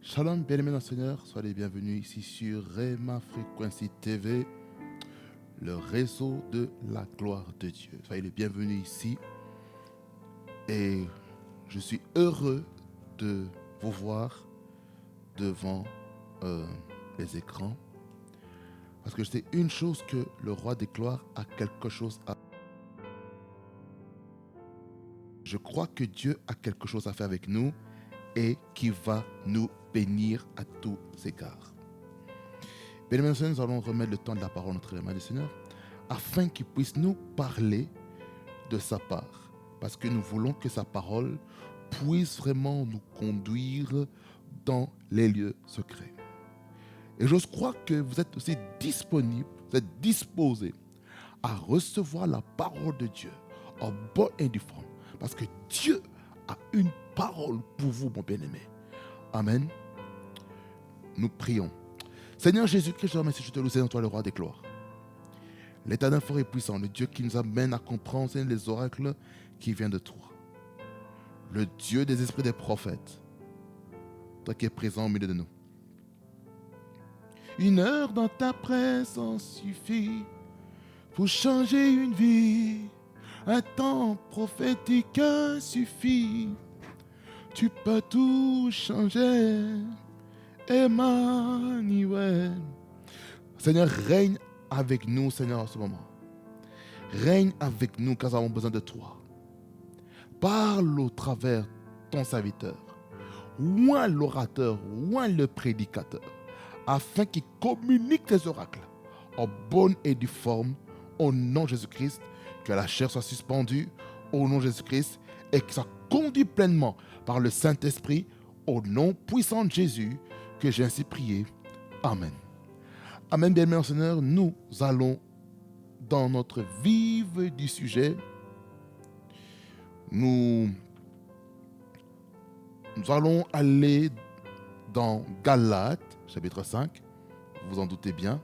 Shalom, bien-aimés dans le Seigneur, soyez les bienvenus ici sur Rema Frequency TV, le réseau de la gloire de Dieu. Soyez les bienvenus ici et je suis heureux de vous voir devant les écrans parce que c'est une chose que le roi des gloires a quelque chose à... Je crois que Dieu a quelque chose à faire avec nous et qui va nous bénir à tous égards. Bien aimés, nous allons remettre le temps de la parole à notre aimant du Seigneur afin qu'il puisse nous parler de sa part. Parce que nous voulons que sa parole puisse vraiment nous conduire dans les lieux secrets. Et j'ose croire que vous êtes aussi disponible, vous êtes disposé à recevoir la parole de Dieu en bonne et due forme. Parce que Dieu a une parole pour vous, mon bien-aimé. Amen. Nous prions. Seigneur Jésus-Christ, je te remercie, je te loue, Seigneur, toi le roi des gloires. L'éternel fort et puissant, le Dieu qui nous amène à comprendre, Seigneur, les oracles qui viennent de toi. Le Dieu des esprits des prophètes, toi qui es présent au milieu de nous. Une heure dans ta présence suffit pour changer une vie. Un temps prophétique suffit. Tu peux tout changer. Emmanuel. Seigneur, règne avec nous, Seigneur, en ce moment. Règne avec nous car nous avons besoin de toi. Parle au travers ton serviteur. Oint l'orateur, oint le prédicateur, afin qu'il communique tes oracles en bonne et due forme, au nom de Jésus-Christ, que la chair soit suspendue, au nom de Jésus-Christ, et qu'il soit conduit pleinement par le Saint-Esprit, au nom puissant de Jésus, que j'ai ainsi prié. Amen. Amen, bien-aimés Seigneur, nous allons dans notre vif du sujet. Nous allons aller dans Galates, chapitre 5, vous en doutez bien,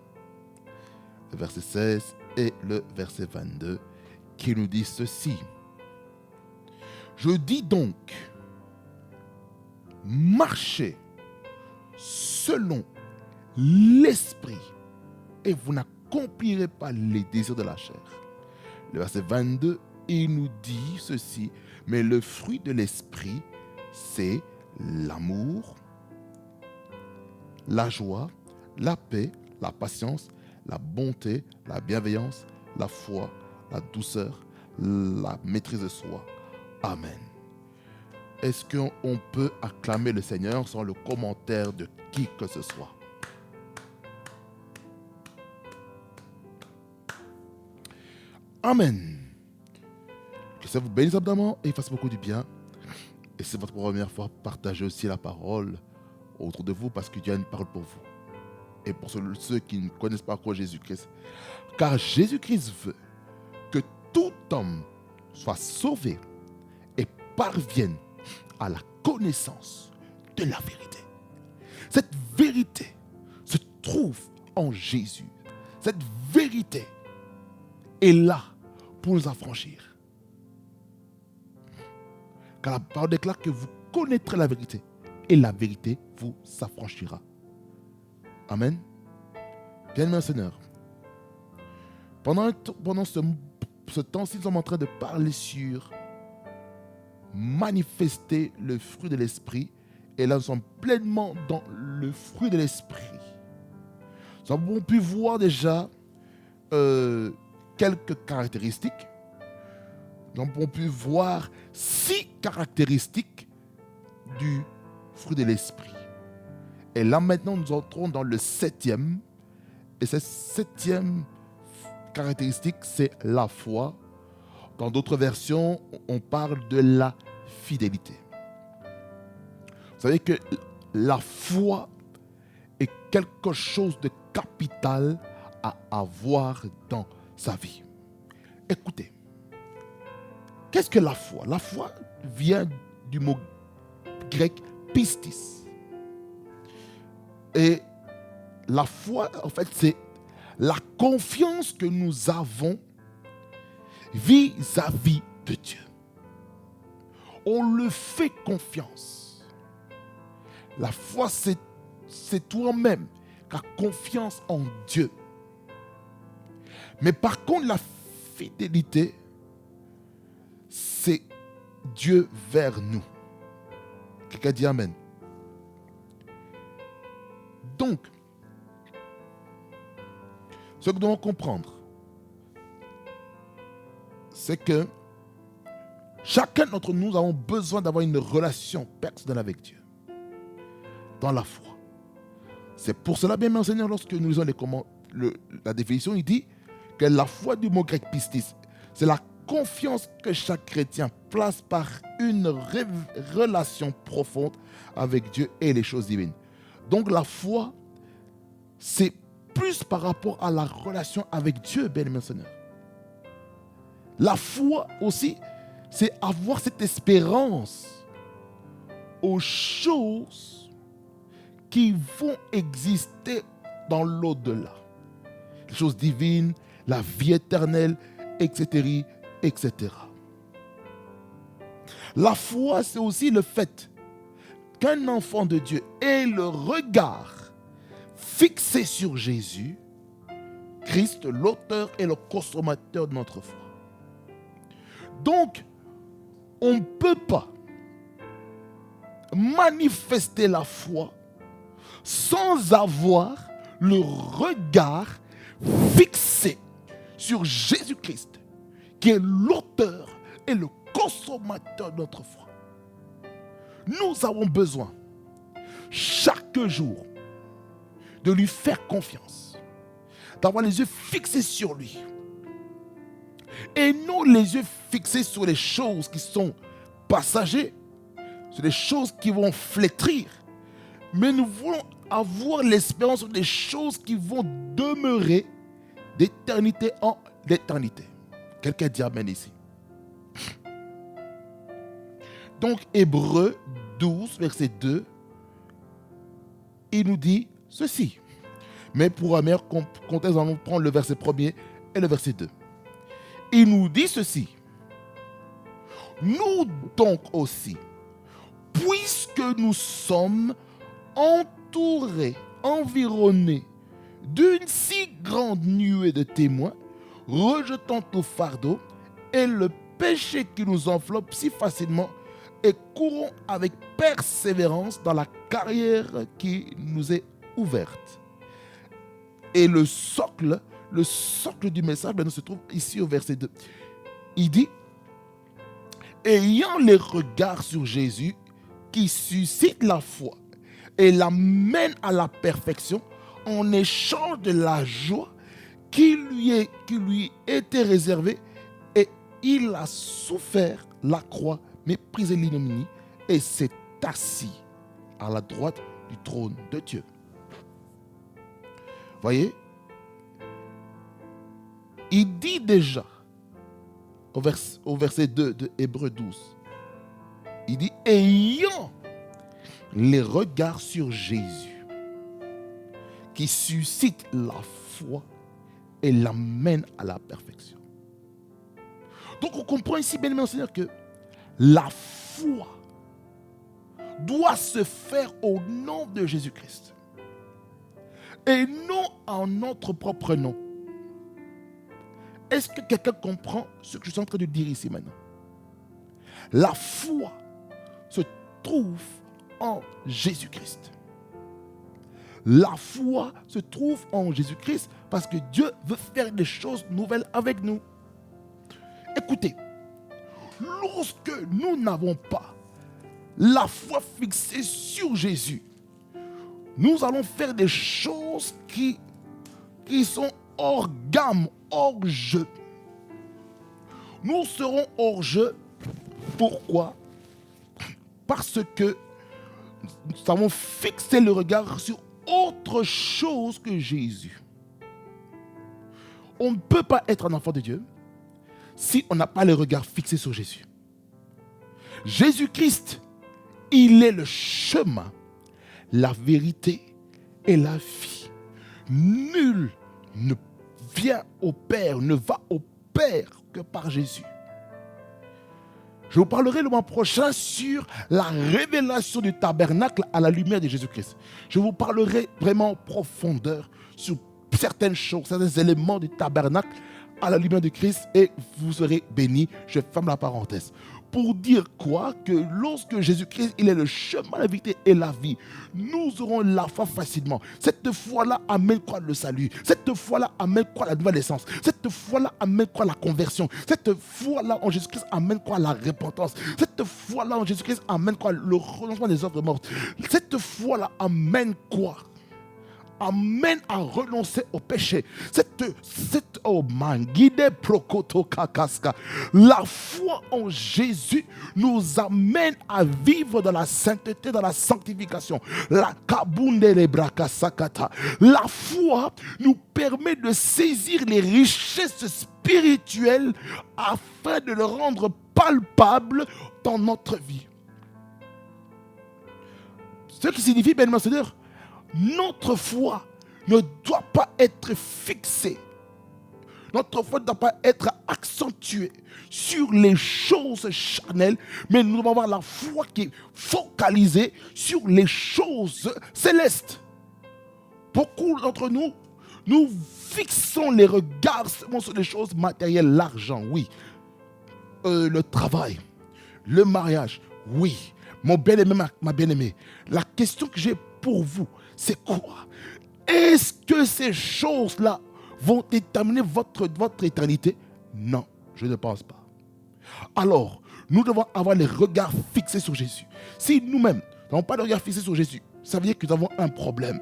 le verset 16 et le verset 22, qui nous dit ceci. Je dis donc, marchez selon l'esprit et vous n'accomplirez pas les désirs de la chair. Le verset 22, il nous dit ceci, mais le fruit de l'esprit, c'est l'amour, la joie, la paix, la patience, la bonté, la bienveillance, la foi, la douceur, la maîtrise de soi. Amen. Est-ce qu'on peut acclamer le Seigneur sans le commentaire de qui que ce soit? Amen. Que ça vous bénisse abondamment et fasse beaucoup du bien. Et c'est votre première fois, partagez aussi la parole autour de vous parce que Dieu a une parole pour vous. Et pour ceux qui ne connaissent pas encore Jésus-Christ. Car Jésus-Christ veut que tout homme soit sauvé et parvienne à la connaissance de la vérité. Cette vérité se trouve en Jésus. Cette vérité est là pour nous affranchir. Car la parole déclare que vous connaîtrez la vérité et la vérité vous affranchira. Amen. Bien-aimé Seigneur, pendant ce temps-ci, nous sommes en train de parler sur manifester le fruit de l'esprit. Et là, nous sommes pleinement dans le fruit de l'esprit. Nous avons pu voir déjà quelques caractéristiques. Nous avons pu voir 6 caractéristiques du fruit de l'esprit. Et là, maintenant, nous entrons dans le 7e. Et cette 7e caractéristique, c'est la foi. Dans d'autres versions, on parle de la fidélité. Vous savez que la foi est quelque chose de capital à avoir dans sa vie. Écoutez, qu'est-ce que la foi? La foi vient du mot grec pistis. Et la foi, en fait, c'est la confiance que nous avons vis-à-vis de Dieu. On le fait confiance. La foi, c'est toi-même qui as confiance en Dieu. Mais par contre, la fidélité, c'est Dieu vers nous. Quelqu'un dit Amen. Donc, ce que nous devons comprendre, c'est que chacun d'entre nous avons besoin d'avoir une relation personnelle avec Dieu. Dans la foi. C'est pour cela, bien mon Seigneur, lorsque nous lisons la définition, il dit que la foi du mot grec pistis, c'est la confiance que chaque chrétien place par une relation profonde avec Dieu et les choses divines. Donc la foi, c'est plus par rapport à la relation avec Dieu, bien mon Seigneur. La foi aussi, c'est avoir cette espérance aux choses qui vont exister dans l'au-delà. Les choses divines, la vie éternelle, etc., etc. La foi, c'est aussi le fait qu'un enfant de Dieu ait le regard fixé sur Jésus, Christ, l'auteur et le consommateur de notre foi. Donc, on ne peut pas manifester la foi sans avoir le regard fixé sur Jésus-Christ, qui est l'auteur et le consommateur de notre foi. Nous avons besoin, chaque jour, de lui faire confiance, d'avoir les yeux fixés sur lui, et non les yeux fixés sur les choses qui sont passagères, sur les choses qui vont flétrir, mais nous voulons avoir l'espérance des choses qui vont demeurer d'éternité en éternité. Quelqu'un dit Amen ici. Donc, Hébreux 12, verset 2, il nous dit ceci. Mais pour un meilleur contexte, nous allons prendre le verset 1er et le verset 2. Il nous dit ceci. Nous donc aussi, puisque nous sommes entourés, environnés d'une si grande nuée de témoins, rejetant tout fardeau et le péché qui nous enveloppe si facilement, et courons avec persévérance dans la carrière qui nous est ouverte. Et le socle du message se trouve ici au verset 2. Il dit, ayant les regards sur Jésus qui suscite la foi et l'amène à la perfection en échange de la joie qui lui était réservée, et il a souffert la croix, méprisé l'ignominie, et s'est assis à la droite du trône de Dieu. Voyez, il dit déjà au verset 2 de Hébreux 12, il dit, ayant les regards sur Jésus, qui suscite la foi et l'amène à la perfection. Donc on comprend ici, bien aimé Seigneur, que la foi doit se faire au nom de Jésus-Christ et non en notre propre nom. Est-ce que quelqu'un comprend ce que je suis en train de dire ici maintenant? La foi se trouve en Jésus-Christ. La foi se trouve en Jésus-Christ parce que Dieu veut faire des choses nouvelles avec nous. Écoutez, lorsque nous n'avons pas la foi fixée sur Jésus, nous allons faire des choses qui sont hors gamme, hors jeu. Nous serons hors jeu. Pourquoi? Parce que nous avons fixé le regard sur autre chose que Jésus. On ne peut pas être un enfant de Dieu si on n'a pas le regard fixé sur Jésus. Jésus-Christ, il est le chemin, la vérité et la vie. Nul ne vient au Père, ne va au Père que par Jésus. Je vous parlerai le mois prochain sur la révélation du tabernacle à la lumière de Jésus-Christ. Je vous parlerai vraiment en profondeur sur certaines choses, certains éléments du tabernacle à la lumière de Christ et vous serez bénis. Je ferme la parenthèse. Pour dire quoi? Que lorsque Jésus-Christ, il est le chemin, la vérité et la vie, nous aurons la foi facilement. Cette foi-là amène quoi? Le salut. Cette foi-là amène quoi? La nouvelle naissance. Cette foi-là amène quoi? La conversion. Cette foi-là en Jésus-Christ amène quoi? La repentance. Cette foi-là en Jésus-Christ amène quoi? Le renoncement des œuvres mortes. Cette foi-là amène quoi? Amène à renoncer au péché. Oh man, guide prokoto kakaska. La foi en Jésus nous amène à vivre dans la sainteté, dans la sanctification. La kabunde lebraka sakata. La foi nous permet de saisir les richesses spirituelles afin de le rendre palpable dans notre vie. Ce qui signifie, bien sûr, notre foi ne doit pas être fixée. Notre foi ne doit pas être accentuée sur les choses charnelles, mais nous devons avoir la foi qui est focalisée sur les choses célestes. Beaucoup d'entre nous, nous fixons les regards sur les choses matérielles, l'argent, oui. Le travail, le mariage, oui. Mon bien-aimé, ma bien-aimée, la question que j'ai pour vous, c'est quoi? Est-ce que ces choses-là vont déterminer votre éternité? Non, je ne pense pas. Alors, nous devons avoir les regards fixés sur Jésus. Si nous-mêmes n'avons pas de regard fixé sur Jésus, ça veut dire que nous avons un problème.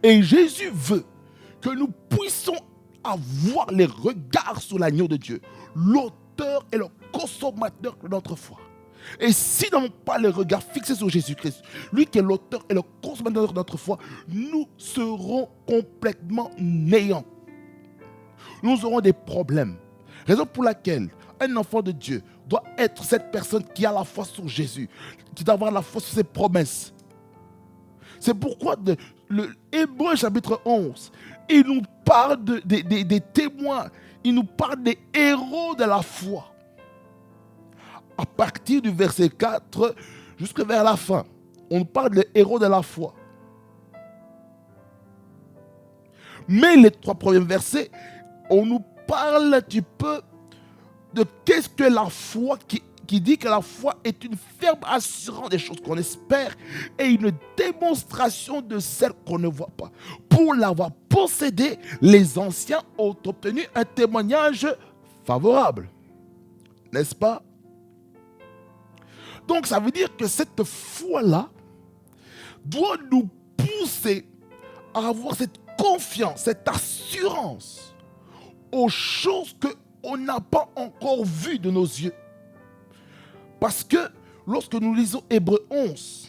Et Jésus veut que nous puissions avoir les regards sur l'agneau de Dieu, l'auteur et le consommateur de notre foi. Et si nous n'avons pas les regards fixés sur Jésus-Christ, lui qui est l'auteur et le consommateur de notre foi, nous serons complètement néants. Nous aurons des problèmes. Raison pour laquelle un enfant de Dieu doit être cette personne qui a la foi sur Jésus, qui doit avoir la foi sur ses promesses. C'est pourquoi le Hébreu chapitre 11, il nous parle des témoins, il nous parle des héros de la foi. À partir du verset 4 jusqu'à vers la fin, on parle des héros de la foi. Mais les 3 premiers versets, on nous parle un petit peu de qu'est-ce que la foi qui dit que la foi est une ferme assurance des choses qu'on espère et une démonstration de celles qu'on ne voit pas. Pour l'avoir possédée, les anciens ont obtenu un témoignage favorable. N'est-ce pas? Donc ça veut dire que cette foi-là doit nous pousser à avoir cette confiance, cette assurance aux choses qu'on n'a pas encore vues de nos yeux. Parce que lorsque nous lisons Hébreu 11,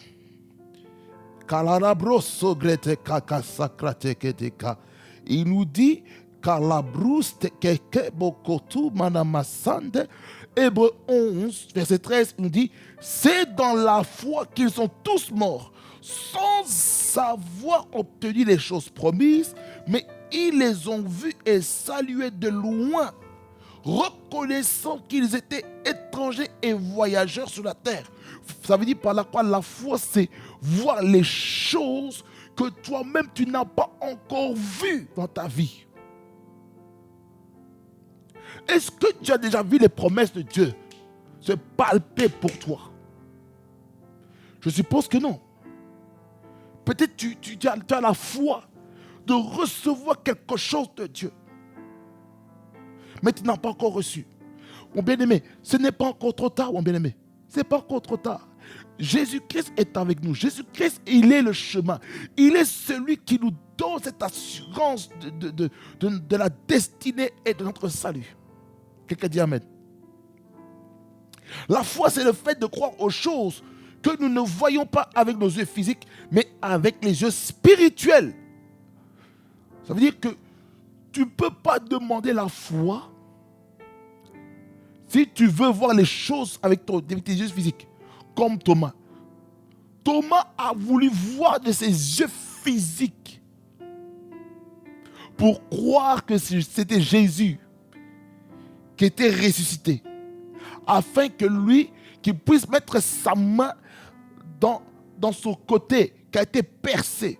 il nous dit Hébreu 11, verset 13, il nous dit « C'est dans la foi qu'ils sont tous morts, sans avoir obtenu les choses promises, mais ils les ont vus et salués de loin, reconnaissant qu'ils étaient étrangers et voyageurs sur la terre. » Ça veut dire par la quoi la foi, c'est voir les choses que toi-même tu n'as pas encore vues dans ta vie. Est-ce que tu as déjà vu les promesses de Dieu se palper pour toi? Je suppose que non. Peut-être tu as la foi de recevoir quelque chose de Dieu. Mais tu n'as pas encore reçu. Mon bien-aimé, ce n'est pas encore trop tard, mon bien-aimé. Ce n'est pas encore trop tard. Jésus-Christ est avec nous. Jésus-Christ, il est le chemin. Il est celui qui nous donne cette assurance de la destinée et de notre salut. Quelqu'un dit Amen. La foi, c'est le fait de croire aux choses que nous ne voyons pas avec nos yeux physiques, mais avec les yeux spirituels. Ça veut dire que tu ne peux pas demander la foi si tu veux voir les choses avec tes yeux physiques, comme Thomas. Thomas a voulu voir de ses yeux physiques pour croire que c'était Jésus qui était ressuscité. afin que lui, qu'il puisse mettre sa main dans son côté qui a été percé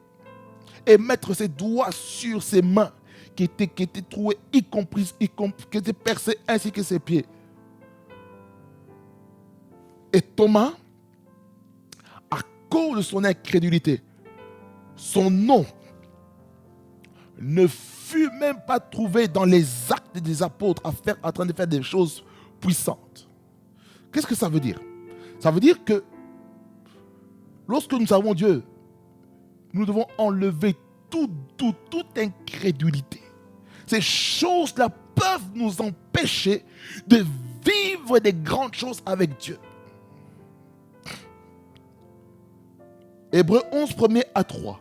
et mettre ses doigts sur ses mains qui étaient trouées, y compris qui étaient percées, ainsi que ses pieds. Et Thomas, à cause de son incrédulité, son nom ne fut même pas trouvé dans les actes des apôtres en train de faire des choses puissantes. Qu'est-ce que ça veut dire? Ça veut dire que lorsque nous savons Dieu, nous devons enlever toute incrédulité. Ces choses-là peuvent nous empêcher de vivre des grandes choses avec Dieu. Hébreux 11, 1er à 3.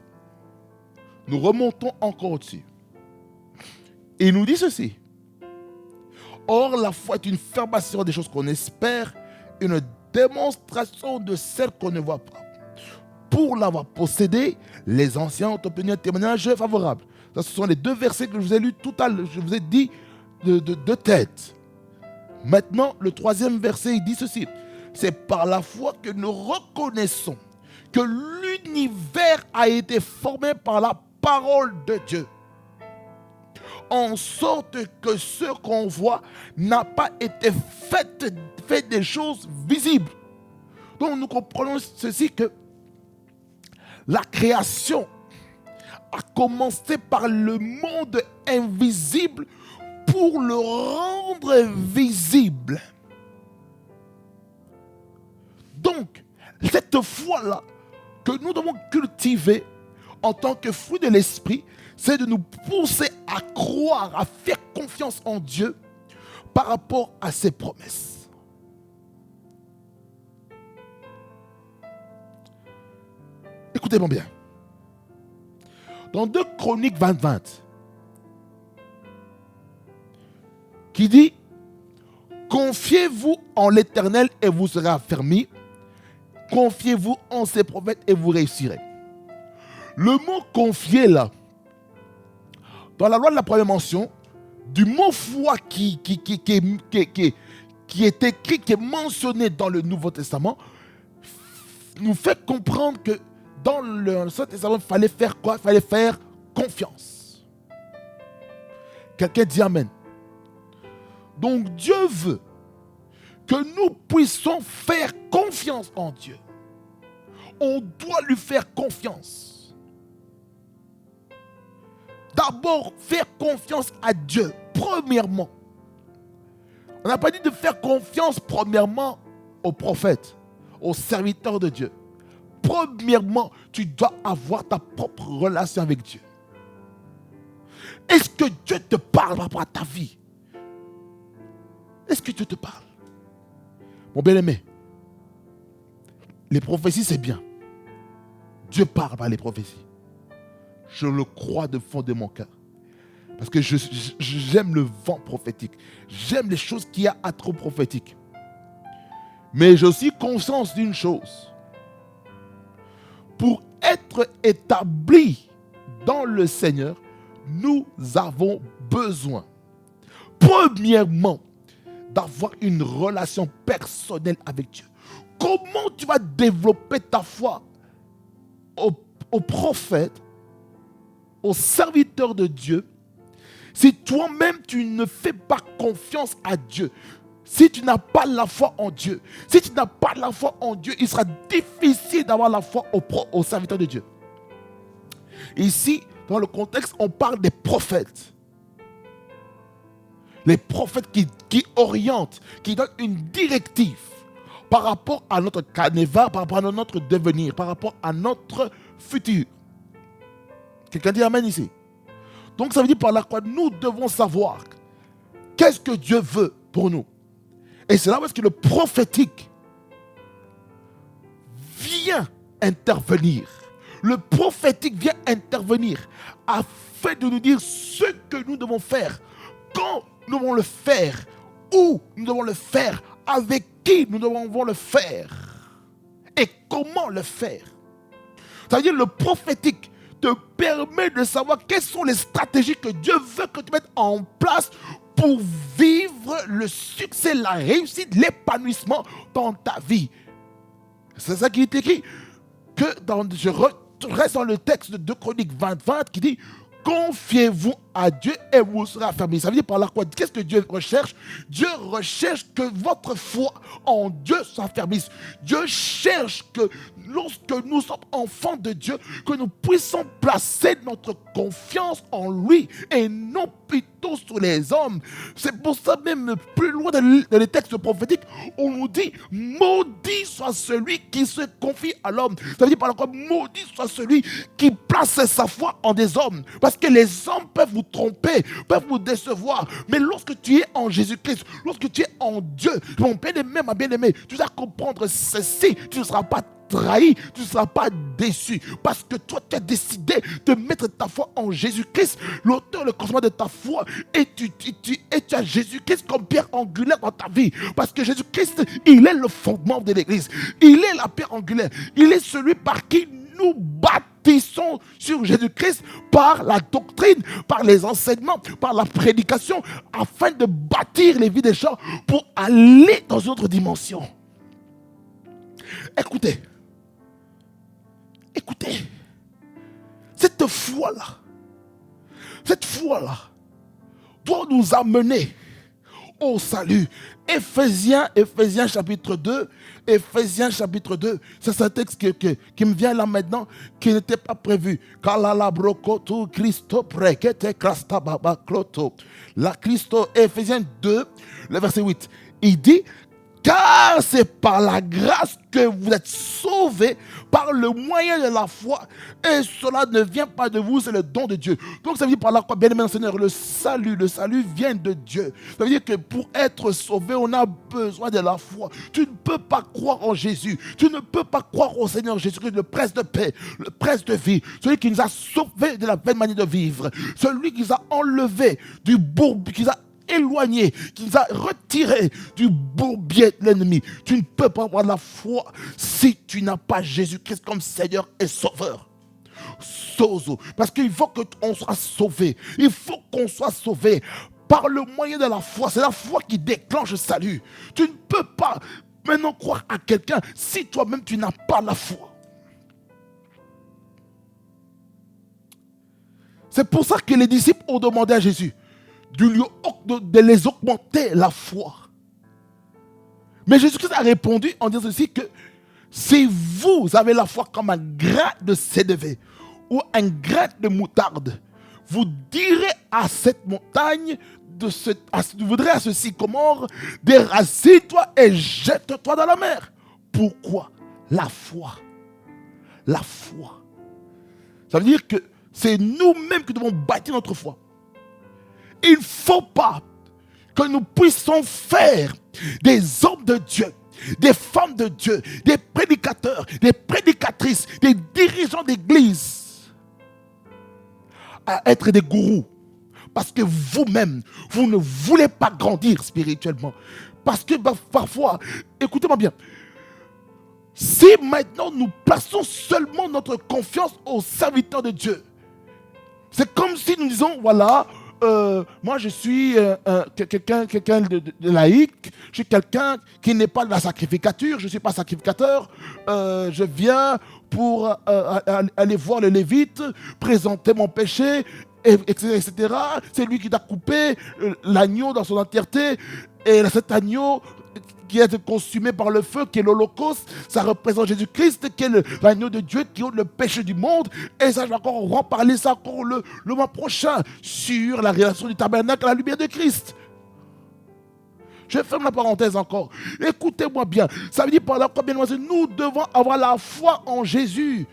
Nous remontons encore au-dessus. Et il nous dit ceci. Or, la foi est une ferme assurance des choses qu'on espère, une démonstration de celles qu'on ne voit pas. Pour l'avoir possédé, les anciens ont obtenu un témoignage favorable. Ça, ce sont les deux versets que je vous ai lus tout à l'heure. Je vous ai dit de tête. Maintenant, le troisième verset, il dit ceci. C'est par la foi que nous reconnaissons que l'univers a été formé par la parole de Dieu. En sorte que ce qu'on voit n'a pas été fait des choses visibles. Donc nous comprenons ceci que la création a commencé par le monde invisible pour le rendre visible. Donc, cette foi-là que nous devons cultiver en tant que fruit de l'esprit, c'est de nous pousser à croire, à faire confiance en Dieu par rapport à ses promesses. Écoutez-moi bien. Dans 2 Chroniques 20, qui dit « Confiez-vous en l'Éternel et vous serez affermis. Confiez-vous en ses prophètes et vous réussirez. » Le mot « confier » là, dans la loi de la première mention, du mot foi qui est écrit, qui est mentionné dans le Nouveau Testament, nous fait comprendre que dans l'Ancien Testament, il fallait faire quoi? Il fallait faire confiance. Quelqu'un dit Amen. Donc Dieu veut que nous puissions faire confiance en Dieu. On doit lui faire confiance. D'abord, faire confiance à Dieu, premièrement. On n'a pas dit de faire confiance, premièrement, aux prophètes, aux serviteurs de Dieu. Premièrement, tu dois avoir ta propre relation avec Dieu. Est-ce que Dieu te parle par rapport à ta vie? Est-ce que Dieu te parle? Mon bien-aimé, les prophéties, c'est bien. Dieu parle par les prophéties. Je le crois de fond de mon cœur. Parce que j'aime le vent prophétique. J'aime les choses qu'il y a à trop prophétiques. Mais j'ai aussi conscience d'une chose. Pour être établi dans le Seigneur, nous avons besoin, premièrement, d'avoir une relation personnelle avec Dieu. Comment tu vas développer ta foi aux prophètes, aux serviteurs de Dieu, si toi-même tu ne fais pas confiance à Dieu? Si tu n'as pas la foi en Dieu, si tu n'as pas la foi en Dieu, il sera difficile d'avoir la foi aux serviteurs de Dieu. Ici, dans le contexte, on parle des prophètes. Les prophètes qui orientent, qui donnent une directive par rapport à notre canevas, par rapport à notre devenir, par rapport à notre futur. Quelqu'un dit Amen ici. Donc ça veut dire par là quoi nous devons savoir qu'est-ce que Dieu veut pour nous. Et c'est là où est-ce que le prophétique vient intervenir. Le prophétique vient intervenir afin de nous dire ce que nous devons faire, quand nous devons le faire, où nous devons le faire, avec qui nous devons le faire et comment le faire. C'est-à-dire le prophétique te permet de savoir quelles sont les stratégies que Dieu veut que tu mettes en place pour vivre l'œuvre, le succès, la réussite, l'épanouissement dans ta vie. C'est ça qui est écrit. Je reste dans le texte de 2 Chroniques 20 qui dit: confiez-vous à Dieu et vous serez affermis. Ça veut dire par là quoi? Qu'est-ce que Dieu recherche? Dieu recherche que votre foi en Dieu s'affermisse. Dieu cherche que lorsque nous sommes enfants de Dieu, que nous puissions placer notre confiance en lui et non plutôt sur les hommes. C'est pour ça même plus loin dans les textes prophétiques, on nous dit: maudit soit celui qui se confie à l'homme. Ça veut dire par là quoi? Maudit soit celui qui place sa foi en des hommes. Parce que les hommes peuvent vous tromper, peuvent vous décevoir. Mais lorsque tu es en Jésus-Christ, lorsque tu es en Dieu, mon bien-aimé, ma bien-aimée, tu dois comprendre ceci: tu ne seras pas trahi, tu ne seras pas déçu, parce que toi tu as décidé de mettre ta foi en Jésus-Christ, l'auteur, le commencement de ta foi, et tu as Jésus-Christ comme pierre angulaire dans ta vie, parce que Jésus-Christ, il est le fondement de l'église, il est la pierre angulaire, il est celui par qui nous bâtissons sur Jésus-Christ par la doctrine, par les enseignements, par la prédication, afin de bâtir les vies des gens pour aller dans une autre dimension. Écoutez, cette foi-là doit nous amener au salut. Éphésiens chapitre 2, c'est un texte qui me vient là maintenant, qui n'était pas prévu. Éphésiens 2, le verset 8, il dit: car c'est par la grâce que vous êtes sauvés par le moyen de la foi. Et cela ne vient pas de vous, c'est le don de Dieu. Donc ça veut dire par là quoi, bien aimé Seigneur, le salut vient de Dieu. Ça veut dire que pour être sauvé, on a besoin de la foi. Tu ne peux pas croire en Jésus. Tu ne peux pas croire au Seigneur Jésus-Christ, le prince de paix, le prince de vie, celui qui nous a sauvés de la vaine manière de vivre, celui qui nous a enlevés du bourbier, qui nous a éloigné, qui nous a retiré du bourbier de l'ennemi. Tu ne peux pas avoir la foi si tu n'as pas Jésus-Christ comme Seigneur et Sauveur. Sozo. Parce qu'il faut qu'on soit sauvé. Il faut qu'on soit sauvé par le moyen de la foi. C'est la foi qui déclenche le salut. Tu ne peux pas maintenant croire à quelqu'un si toi-même tu n'as pas la foi. C'est pour ça que les disciples ont demandé à Jésus de les augmenter la foi. Mais Jésus-Christ a répondu en disant ceci, que si vous avez la foi comme un grain de sénévé ou un grain de moutarde, vous direz à cette montagne, vous direz à ce sycomore: déracine-toi et jette-toi dans la mer. Pourquoi? La foi. La foi. Ça veut dire que c'est nous-mêmes qui devons bâtir notre foi. Il ne faut pas que nous puissions faire des hommes de Dieu, des femmes de Dieu, des prédicateurs, des prédicatrices, des dirigeants d'église à être des gourous. Parce que vous-même, vous ne voulez pas grandir spirituellement. Parce que parfois, écoutez-moi bien, si maintenant nous plaçons seulement notre confiance aux serviteurs de Dieu, c'est comme si nous disons, voilà, moi je suis quelqu'un de laïque, je suis quelqu'un qui n'est pas de la sacrificature, je ne suis pas sacrificateur, je viens pour aller voir le Lévite, présenter mon péché, etc. C'est lui qui doit couper l'agneau dans son entièreté, et cet agneau qui est consumé par le feu, qui est l'Holocauste, ça représente Jésus-Christ, qui est l'agneau de Dieu, qui ôte le péché du monde. Et ça, je vais encore reparler ça encore le mois prochain, sur la réalisation du tabernacle à la lumière de Christ. Je ferme la parenthèse encore. Écoutez-moi bien. Ça veut dire par là, nous devons avoir la foi en Jésus.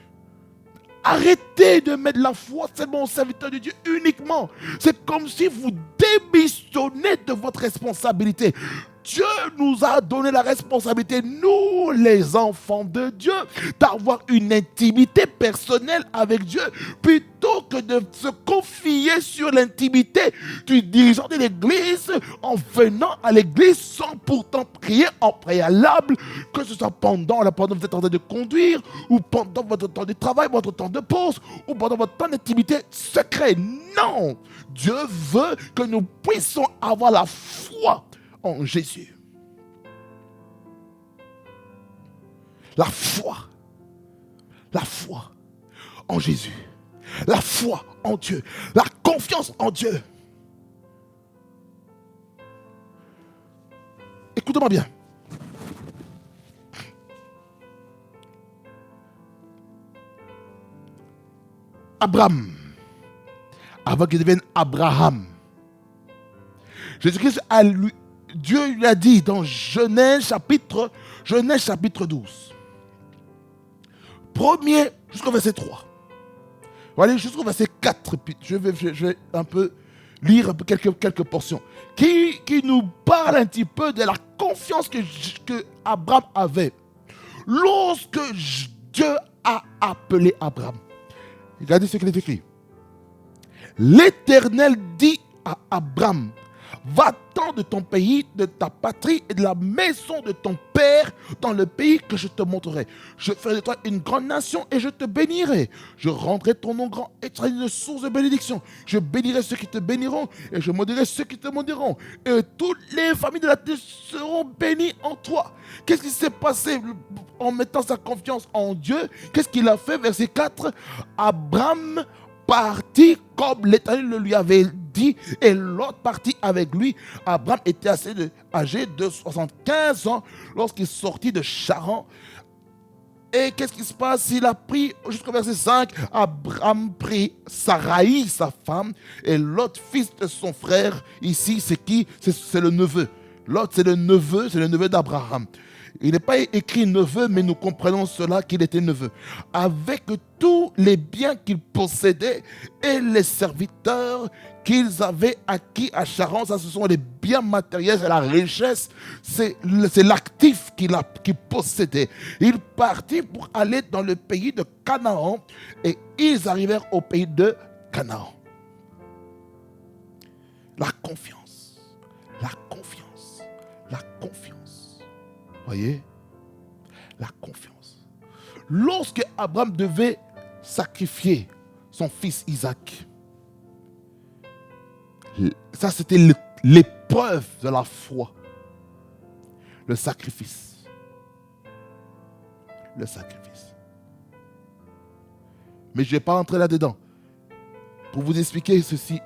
Arrêtez de mettre la foi seulement au serviteur de Dieu uniquement. C'est comme si vous démissionnez de votre responsabilité. Dieu nous a donné la responsabilité, nous les enfants de Dieu, d'avoir une intimité personnelle avec Dieu, plutôt que de se confier sur l'intimité du dirigeant de l'église en venant à l'église sans pourtant prier en préalable, que ce soit pendant que vous êtes en train de conduire, ou pendant votre temps de travail, votre temps de pause, ou pendant votre temps d'intimité secret. Non! Dieu veut que nous puissions avoir la foi en Jésus. La foi en Jésus. La foi en Dieu. La confiance en Dieu. Écoutez-moi bien. Abraham, avant qu'il devienne Abraham, Jésus-Christ Dieu lui a dit dans Genèse chapitre 12, premier jusqu'au verset 3. Voilà, jusqu'au verset 4. Je vais un peu lire quelques portions qui nous parlent un petit peu de la confiance que Abraham avait lorsque Dieu a appelé Abraham. Regardez ce qu'il est écrit. L'Éternel dit à Abraham, va-t'en de ton pays, de ta patrie et de la maison de ton père dans le pays que je te montrerai. Je ferai de toi une grande nation et je te bénirai. Je rendrai ton nom grand et tu seras une source de bénédiction. Je bénirai ceux qui te béniront et je maudirai ceux qui te maudiront. Et toutes les familles de la terre seront bénies en toi. Qu'est-ce qui s'est passé en mettant sa confiance en Dieu? Qu'est-ce qu'il a fait? Verset 4. Abraham partit comme l'Éternel le lui avait dit, et l'autre partit avec lui. Abraham était âgé de 75 ans lorsqu'il sortit de Charan. Et qu'est-ce qui se passe? Il a pris, jusqu'au verset 5, Abraham prit Saraï, sa femme, et l'autre fils de son frère. Ici, c'est qui? C'est le neveu. L'autre, c'est le neveu d'Abraham. Il n'est pas écrit neveu, mais nous comprenons cela qu'il était neveu. Avec tous les biens qu'il possédait et les serviteurs qu'ils avaient acquis à Charan, ça ce sont les biens matériels, c'est la richesse, c'est l'actif qu'il possédait. Il partit pour aller dans le pays de Canaan et ils arrivèrent au pays de Canaan. La confiance. Voyez, la confiance. Lorsque Abraham devait sacrifier son fils Isaac, ça c'était l'épreuve de la foi. Le sacrifice. Mais je ne vais pas entrer là-dedans. Pour vous expliquer ceci,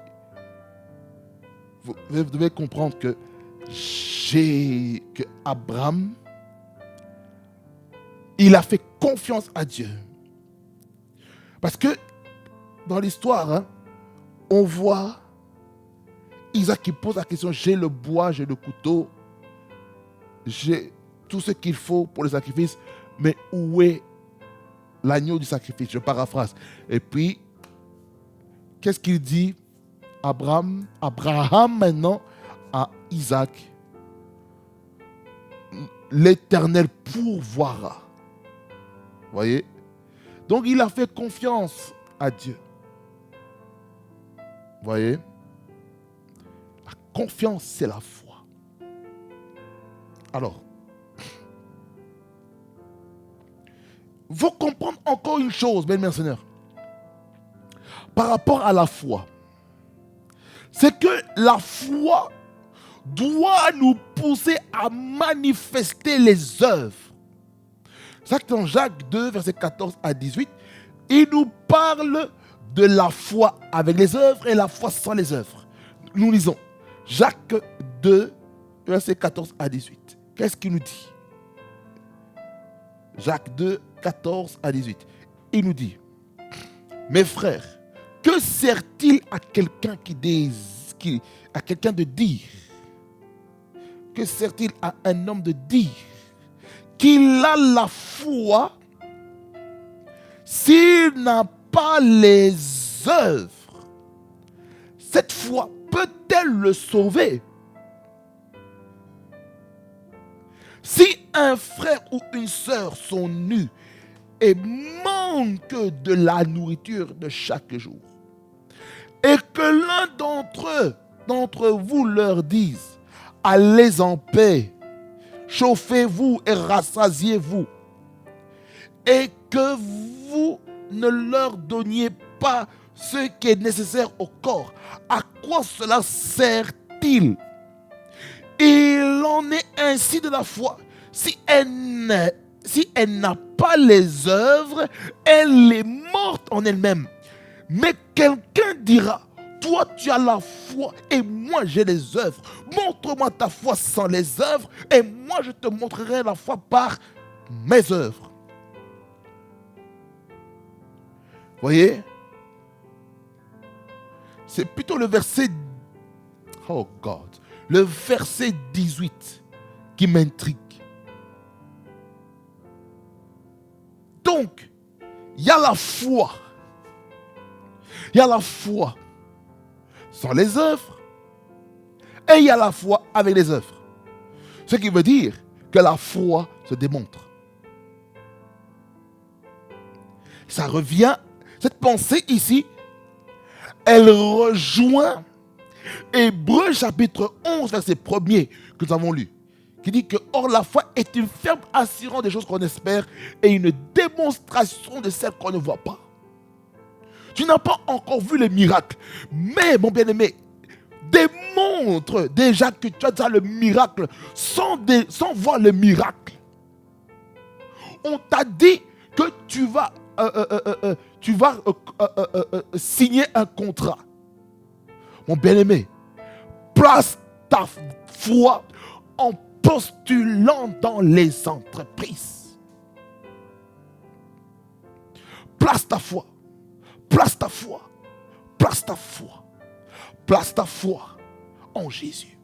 vous devez comprendre que Abraham, il a fait confiance à Dieu. Parce que dans l'histoire, on voit Isaac qui pose la question, j'ai le bois, j'ai le couteau, j'ai tout ce qu'il faut pour le sacrifice, mais où est l'agneau du sacrifice? Je paraphrase. Et puis, qu'est-ce qu'il dit Abraham maintenant à Isaac? L'Éternel pourvoira. Voyez? Donc il a fait confiance à Dieu. Voyez? La confiance, c'est la foi. Alors, il faut comprendre encore une chose, bien mes seigneurs, par rapport à la foi. C'est que la foi doit nous pousser à manifester les œuvres. C'est que dans Jacques 2, versets 14 à 18, il nous parle de la foi avec les œuvres et la foi sans les œuvres. Nous lisons Jacques 2, versets 14 à 18. Qu'est-ce qu'il nous dit? Jacques 2, 14 à 18. Il nous dit, mes frères, que sert-il à quelqu'un à quelqu'un de dire? Que sert-il à un homme de dire qu'il a la foi s'il n'a pas les œuvres? Cette foi peut-elle le sauver? Si un frère ou une sœur sont nus et manquent de la nourriture de chaque jour, et que l'un d'entre vous leur dise, allez en paix, chauffez-vous et rassasiez-vous, et que vous ne leur donniez pas ce qui est nécessaire au corps, à quoi cela sert-il? Il en est ainsi de la foi. Si elle n'a pas les œuvres, elle est morte en elle-même. Mais quelqu'un dira, toi tu as la foi et moi j'ai les œuvres. Montre-moi ta foi sans les œuvres et moi je te montrerai la foi par mes œuvres. Voyez? C'est plutôt le verset, oh God, le verset 18 qui m'intrigue. Donc, il y a la foi. Il y a la foi sans les œuvres et il y a la foi avec les œuvres. Ce qui veut dire que la foi se démontre. Ça revient, cette pensée ici, elle rejoint Hébreux chapitre 11, verset 1er que nous avons lu, qui dit que or la foi est une ferme assurance des choses qu'on espère et une démonstration de celles qu'on ne voit pas. Tu n'as pas encore vu le miracle, mais mon bien-aimé, démontre déjà que tu as déjà le miracle sans voir le miracle. On t'a dit que tu vas signer un contrat. Mon bien-aimé, place ta foi en postulant dans les entreprises. Place ta foi. Place ta foi. Place ta foi. Place ta foi en Jésus.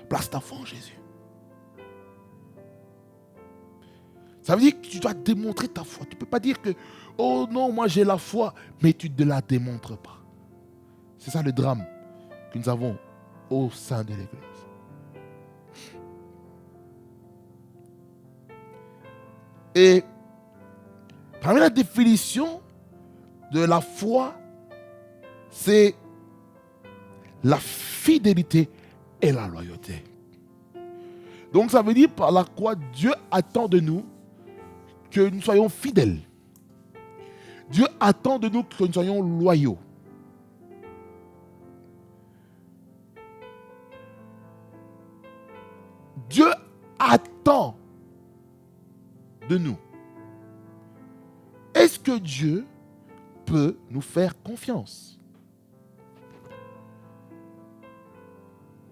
Place ta foi en Jésus. Ça veut dire que tu dois démontrer ta foi. Tu ne peux pas dire que, oh non, moi j'ai la foi, mais tu ne la démontres pas. C'est ça le drame que nous avons au sein de l'Église. Et parmi la définition de la foi, c'est la fidélité et la loyauté. Donc ça veut dire par la quoi Dieu attend de nous que nous soyons fidèles. Dieu attend de nous que nous soyons loyaux. Dieu attend de nous. Est-ce que Dieu peut nous faire confiance?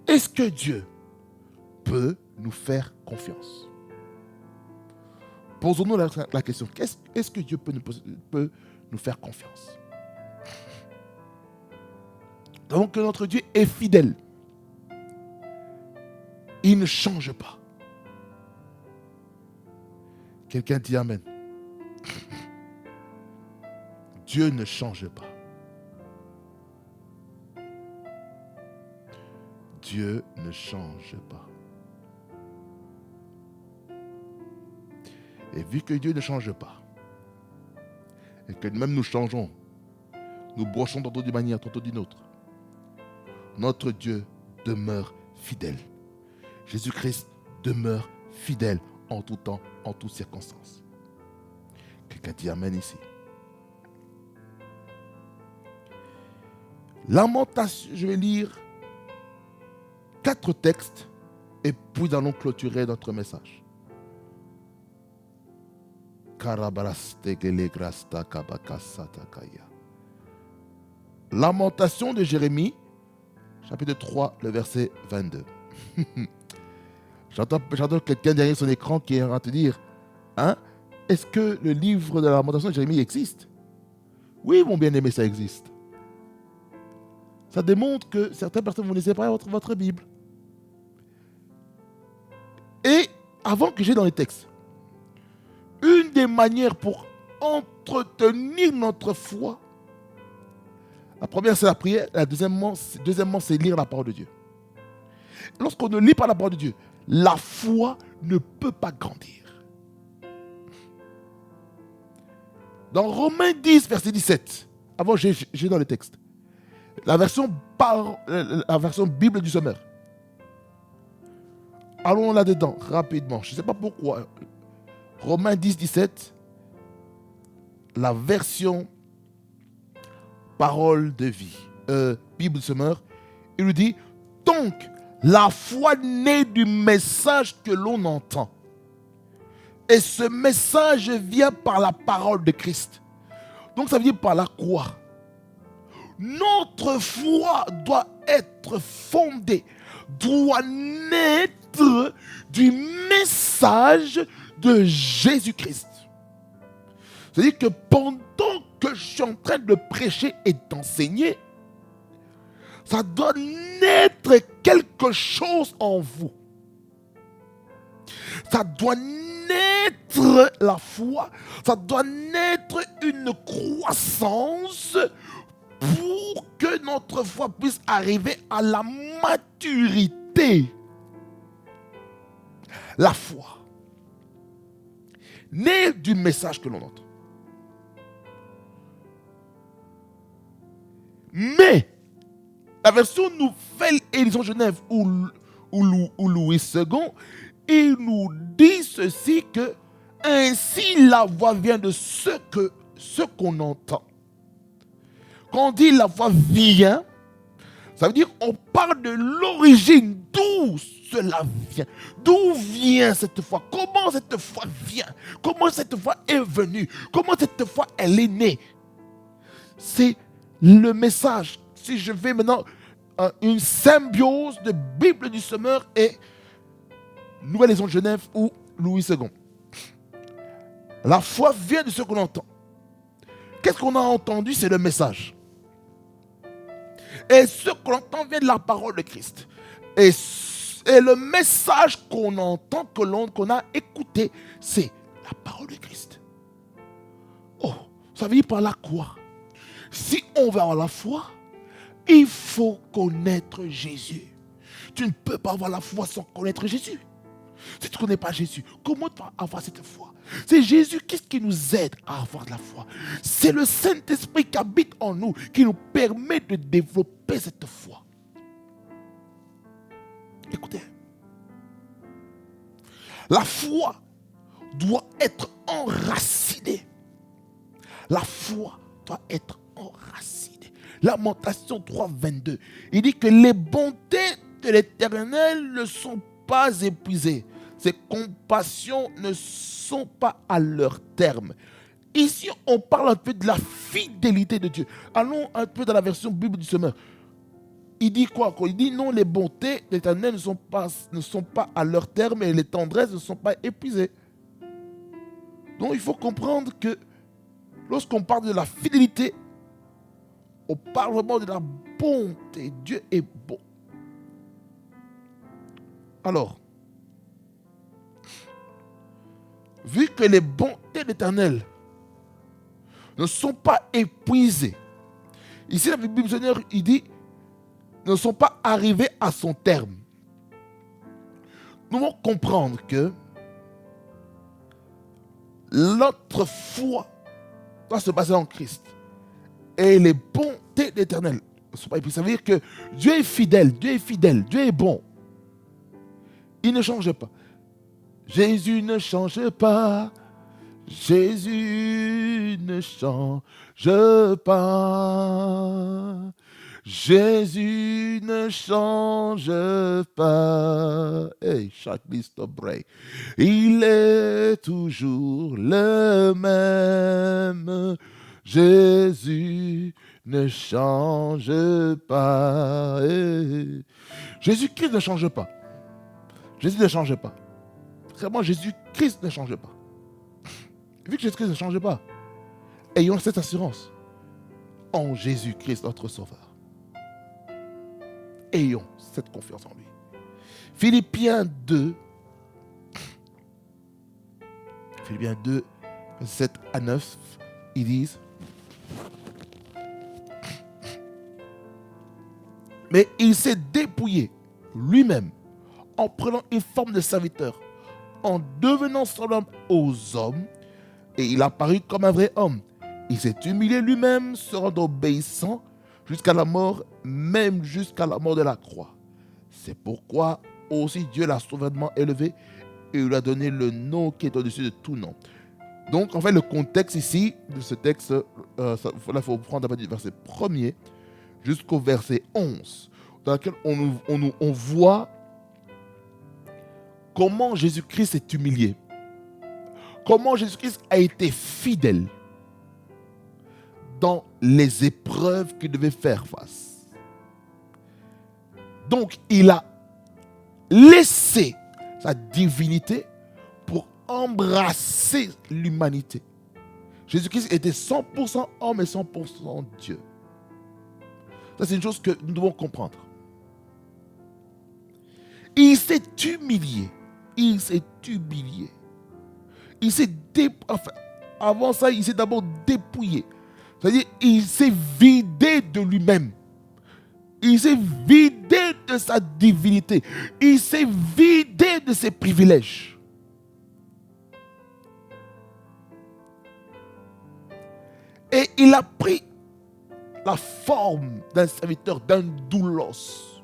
Est-ce que Dieu peut nous faire confiance? Posons-nous la question. Est-ce que Dieu peut nous faire confiance? Donc notre Dieu est fidèle. Il ne change pas. Quelqu'un dit Amen. Dieu ne change pas. Dieu ne change pas. Et vu que Dieu ne change pas, et que même nous changeons, nous brochons tantôt d'une manière, tantôt d'une autre, notre Dieu demeure fidèle. Jésus-Christ demeure fidèle en tout temps, en toutes circonstances. Quelqu'un dit Amen ici. Lamentation, je vais lire 4 textes et puis nous allons clôturer notre message. Lamentation de Jérémie, chapitre 3, le verset 22. J'entends quelqu'un derrière son écran qui est en train de te dire, hein, est-ce que le livre de la lamentation de Jérémie existe? Oui, mon bien-aimé, ça existe. Ça démontre que certaines personnes, vous ne lisez pas votre Bible. Et avant que j'aille dans les textes, une des manières pour entretenir notre foi, la première c'est la prière, la deuxièmement c'est lire la parole de Dieu. Lorsqu'on ne lit pas la parole de Dieu, la foi ne peut pas grandir. Dans Romains 10, verset 17, avant j'ai dans le texte, la version Bible du Sommaire. Allons là-dedans, rapidement. Je ne sais pas pourquoi. Romains 10, 17, la version parole de vie, Bible du Sommaire, il nous dit, donc, La foi naît du message que l'on entend. Et ce message vient par la parole de Christ. Donc ça veut dire par la quoi? Notre foi doit être fondée, doit naître du message de Jésus-Christ. C'est-à-dire que pendant que je suis en train de prêcher et d'enseigner, ça doit naître quelque chose en vous. Ça doit naître la foi, ça doit naître une croissance pour que notre foi puisse arriver à la maturité. La foi naît du message que l'on entend. Mais la version Nouvelle Édition Genève ou Louis II, il nous dit ceci que ainsi la voix vient de ce qu'on entend. Quand on dit la voix vient, ça veut dire qu'on parle de l'origine, d'où cela vient. D'où vient cette foi? Comment cette foi vient? Comment cette foi est venue? Comment cette foi elle est née? C'est le message. Si je fais maintenant une symbiose de Bible du Semeur et Nouvelle Édition de Genève ou Louis II. La foi vient de ce qu'on entend. Qu'est-ce qu'on a entendu? C'est le message. Et ce qu'on entend vient de la parole de Christ. Et le message qu'on entend, qu'on a écouté, c'est la parole de Christ. Oh, ça veut dire par là quoi? Si on veut avoir la foi, il faut connaître Jésus. Tu ne peux pas avoir la foi sans connaître Jésus. Si tu ne connais pas Jésus, comment tu vas avoir cette foi? C'est Jésus qui nous aide à avoir de la foi. C'est le Saint-Esprit qui habite en nous, qui nous permet de développer cette foi. Écoutez, la foi doit être enracinée. La foi doit être enracinée. Lamentation 3, 22. Il dit que les bontés de l'Éternel ne sont pas épuisées. Ses compassions ne sont pas à leur terme. Ici, on parle un peu de la fidélité de Dieu. Allons un peu dans la version Bible du Semeur. Il dit quoi? Il dit non, les bontés de l'Éternel ne sont pas à leur terme et les tendresses ne sont pas épuisées. Donc il faut comprendre que lorsqu'on parle de la fidélité, on parle vraiment de la bonté. Dieu est bon. Alors, vu que les bontés de l'Éternel ne sont pas épuisées, ici la Bible Seigneur, il dit, ne sont pas arrivées à son terme. Nous devons comprendre que notre foi doit se baser en Christ. Et les bontés de l'Éternel ne sont pas épuisées. Ça veut dire que Dieu est fidèle, Dieu est fidèle, Dieu est bon. Il ne change pas. Jésus ne change pas. Jésus ne change pas. Jésus ne change pas. Hey, chaque liste break. Il est toujours le même. Jésus ne change pas. Hey. Jésus-Christ ne change pas. Jésus ne change pas. Vraiment, Jésus-Christ ne change pas. Vu que Jésus-Christ ne change pas, ayons cette assurance en Jésus-Christ, notre Sauveur. Ayons cette confiance en lui. Philippiens 2, 7 à 9, ils disent: mais il s'est dépouillé lui-même en prenant une forme de serviteur, en devenant semblable aux hommes, et il apparut comme un vrai homme. Il s'est humilié lui-même, se rendant obéissant jusqu'à la mort, même jusqu'à la mort de la croix. C'est pourquoi aussi Dieu l'a souverainement élevé et lui a donné le nom qui est au-dessus de tout nom. Donc, en fait, le contexte ici de ce texte, il faut prendre du verset 1er jusqu'au verset 11. dans laquelle on voit comment Jésus-Christ s'est humilié. Comment Jésus-Christ a été fidèle dans les épreuves qu'il devait faire face. Donc, il a laissé sa divinité pour embrasser l'humanité. Jésus-Christ était 100% homme et 100% Dieu. Ça, c'est une chose que nous devons comprendre. Il s'est humilié. Il s'est humilié. Avant ça, il s'est d'abord dépouillé. C'est-à-dire, il s'est vidé de lui-même. Il s'est vidé de sa divinité. Il s'est vidé de ses privilèges. Et il a pris la forme d'un serviteur, d'un doulos,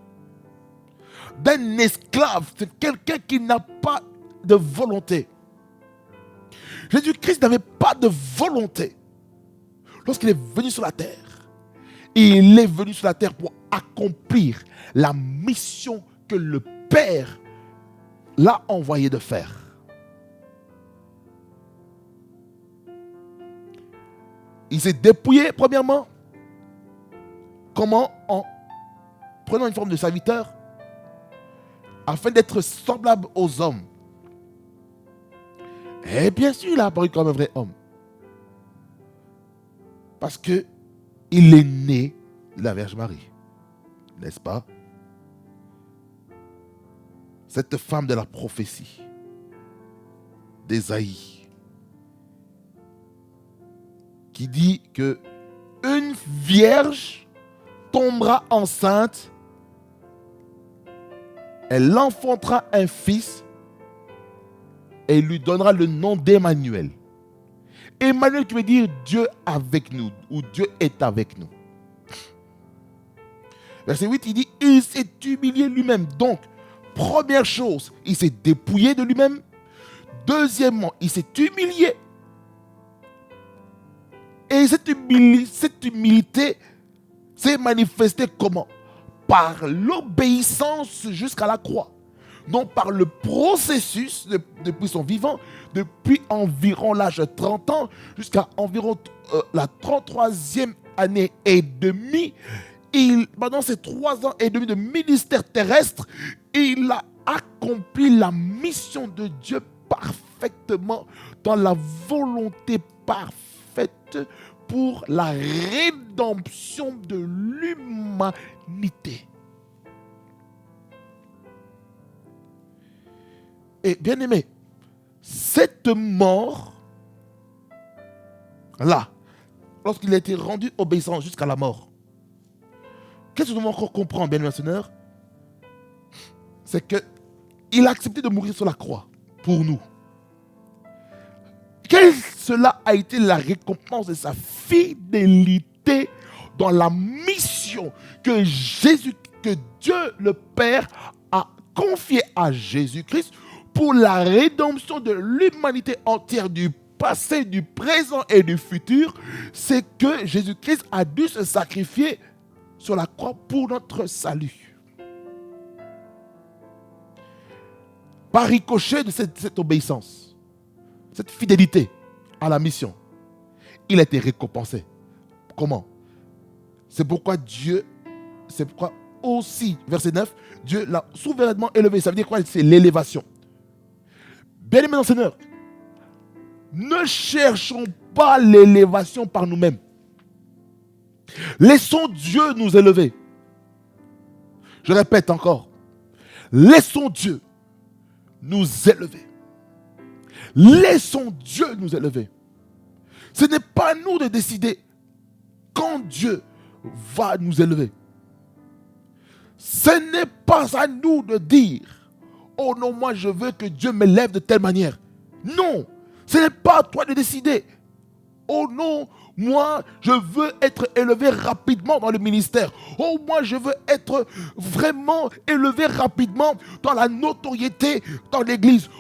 d'un esclave. C'est quelqu'un qui n'a pas de volonté. Jésus-Christ n'avait pas de volonté. Lorsqu'il est venu sur la terre, il est venu sur la terre pour accomplir la mission que le Père l'a envoyé de faire. Il s'est dépouillé, premièrement. Comment? En prenant une forme de serviteur, afin d'être semblable aux hommes. Et bien sûr, il a apparu comme un vrai homme. Parce que il est né de la Vierge Marie. N'est-ce pas? Cette femme de la prophétie d'Ésaïe, qui dit que une vierge tombera enceinte, elle enfantera un fils et il lui donnera le nom d'Emmanuel. Emmanuel qui veut dire Dieu avec nous, ou Dieu est avec nous. Verset 8, il dit, il s'est humilié lui-même. Donc, première chose, il s'est dépouillé de lui-même. Deuxièmement, il s'est humilié. Et cette humilité s'est manifestée comment? Par l'obéissance jusqu'à la croix. Non par le processus depuis son vivant, depuis environ l'âge de 30 ans jusqu'à environ la 33e année et demie. Pendant ces 3 ans et demi de ministère terrestre, il a accompli la mission de Dieu parfaitement, dans la volonté parfaite pour la rédemption de l'humanité. Et bien aimé, cette mort là, lorsqu'il a été rendu obéissant jusqu'à la mort, qu'est-ce que nous devons encore comprendre, bien aimé Seigneur? C'est qu'il a accepté de mourir sur la croix pour nous. Cela a été la récompense de sa fidélité dans la mission que Dieu le Père a confiée à Jésus-Christ pour la rédemption de l'humanité entière, du passé, du présent et du futur. C'est que Jésus-Christ a dû se sacrifier sur la croix pour notre salut. Par ricochet de cette obéissance, cette fidélité à la mission, il a été récompensé. Comment? C'est pourquoi aussi, verset 9, Dieu l'a souverainement élevé. Ça veut dire quoi? C'est l'élévation. Bien aimé dans le Seigneur, ne cherchons pas l'élévation par nous-mêmes. Laissons Dieu nous élever. Je répète encore, laissons Dieu nous élever. Laissons Dieu nous élever. Ce n'est pas à nous de décider quand Dieu va nous élever. Ce n'est pas à nous de dire, oh non, moi je veux que Dieu m'élève de telle manière. Non, ce n'est pas à toi de décider. Oh non, moi je veux être élevé rapidement dans le ministère. Oh moi je veux être vraiment élevé rapidement dans la notoriété dans l'église.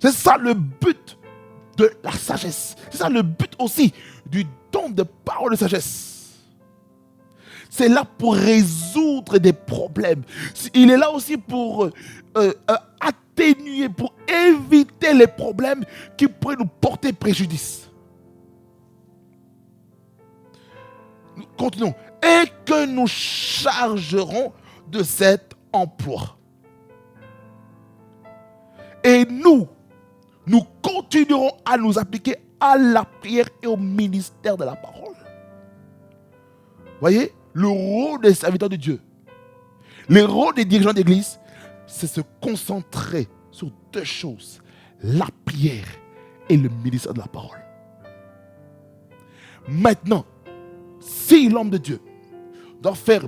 C'est ça le but de la sagesse. C'est ça le but aussi du don de parole de sagesse. C'est là pour résoudre des problèmes. Il est là aussi pour atténuer, pour éviter les problèmes qui pourraient nous porter préjudice. Continuons. Et que nous chargerons de cet emploi. Et nous continuerons à nous appliquer à la prière et au ministère de la parole. Voyez, le rôle des serviteurs de Dieu, le rôle des dirigeants d'église, c'est se concentrer sur deux choses, la prière et le ministère de la parole. Maintenant, si l'homme de Dieu doit faire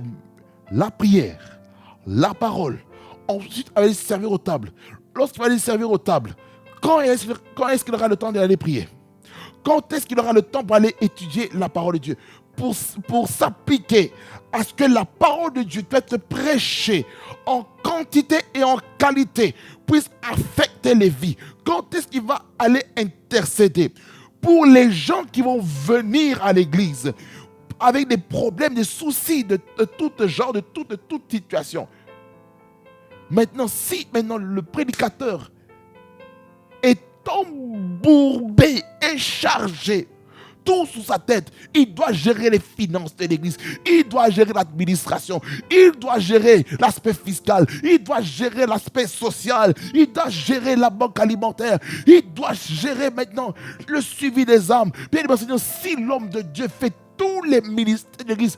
la prière, la parole, ensuite aller servir aux tables, lorsqu'il va aller servir aux tables, quand est-ce qu'il aura le temps d'aller prier? Quand est-ce qu'il aura le temps pour aller étudier la parole de Dieu? Pour s'appliquer à ce que la parole de Dieu doit être prêchée en quantité et en qualité, puisse affecter les vies. Quand est-ce qu'il va aller intercéder pour les gens qui vont venir à l'église avec des problèmes, des soucis de tout genre, de toute situation? Maintenant, si le prédicateur est embourbé et chargé, tout sous sa tête, il doit gérer les finances de l'église, il doit gérer l'administration, il doit gérer l'aspect fiscal, il doit gérer l'aspect social, il doit gérer la banque alimentaire, il doit gérer maintenant le suivi des âmes. Bien évidemment, si l'homme de Dieu fait tous les ministères de l'église,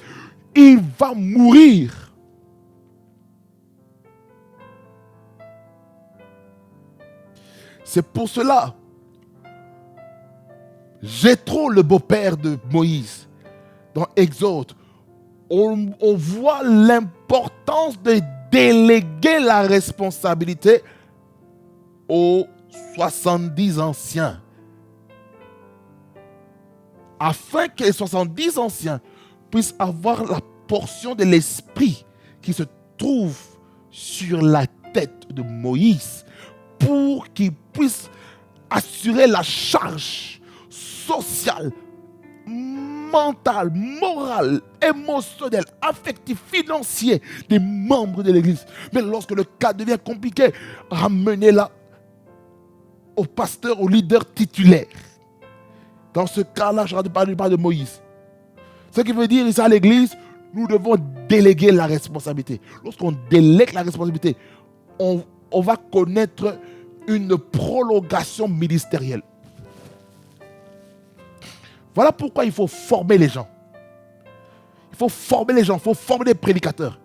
il va mourir. C'est pour cela, Jéthro, le beau-père de Moïse, dans Exode, on voit l'importance de déléguer la responsabilité aux 70 anciens, afin que les 70 anciens puissent avoir la portion de l'esprit qui se trouve sur la tête de Moïse, pour qu'ils puissent assurer la charge sociale, mentale, morale, émotionnelle, affective, financière des membres de l'église. Mais lorsque le cas devient compliqué, ramenez-la au pasteur, au leader titulaire. Dans ce cas-là, je ne parle pas de Moïse. Ce qui veut dire ici à l'église, nous devons déléguer la responsabilité. Lorsqu'on délègue la responsabilité, on va connaître une prolongation ministérielle. Voilà pourquoi il faut former les gens. Il faut former les gens, il faut former les prédicateurs.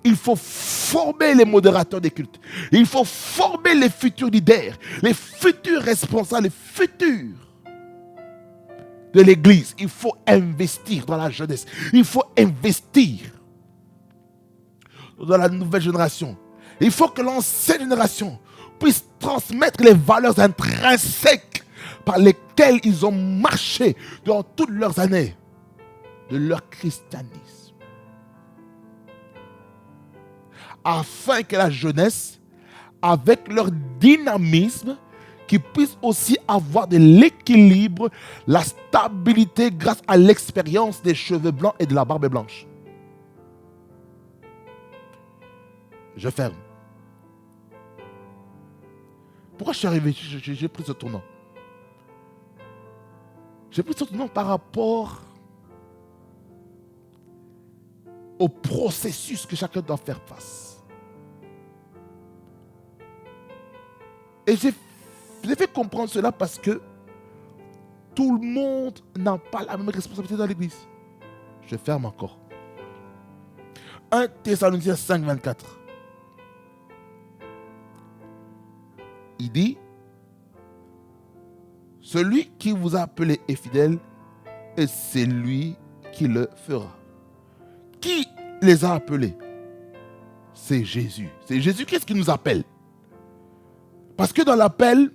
Il faut former les modérateurs des cultes. Il faut former les futurs leaders, les futurs responsables, les futurs de l'église. Il faut investir dans la jeunesse. Il faut investir dans la nouvelle génération. Il faut que l'ancienne génération puisse transmettre les valeurs intrinsèques par lesquelles ils ont marché durant toutes leurs années de leur christianisme. Afin que la jeunesse, avec leur dynamisme, qui puisse aussi avoir de l'équilibre, la stabilité grâce à l'expérience des cheveux blancs et de la barbe blanche. Je ferme. Pourquoi je suis arrivé, j'ai pris ce tournant? J'ai pris ce tournant par rapport au processus que chacun doit faire face. Et j'ai fait comprendre cela parce que tout le monde n'a pas la même responsabilité dans l'église. Je ferme encore. 1 Thessaloniciens 5, 24. Il dit, celui qui vous a appelé est fidèle et c'est lui qui le fera. Qui les a appelés? C'est Jésus. C'est Jésus qui nous appelle. Parce que dans l'appel,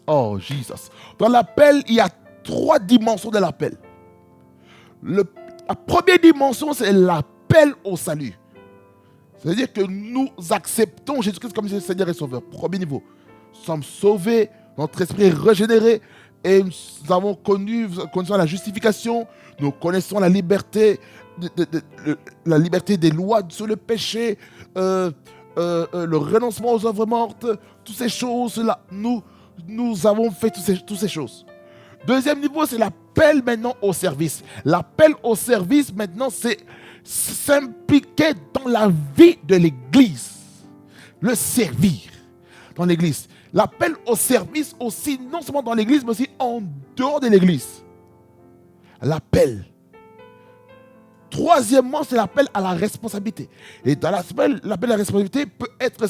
oh Jesus, dans l'appel, il y a 3 dimensions de l'appel. La première dimension, c'est l'appel au salut. C'est-à-dire que nous acceptons Jésus-Christ comme Seigneur et Sauveur. Premier niveau. sommes sauvés, notre esprit est régénéré et nous avons connu la justification, nous connaissons la liberté, la liberté des lois sur le péché, le renoncement aux œuvres mortes, toutes ces choses-là, nous avons fait toutes ces choses. Deuxième niveau, c'est l'appel maintenant au service. L'appel au service maintenant, c'est s'impliquer dans la vie de l'Église, le servir dans l'Église. L'appel au service aussi, non seulement dans l'Église, mais aussi en dehors de l'Église. L'appel. Troisièmement, c'est l'appel à la responsabilité. Et dans l'appel à la responsabilité peut être,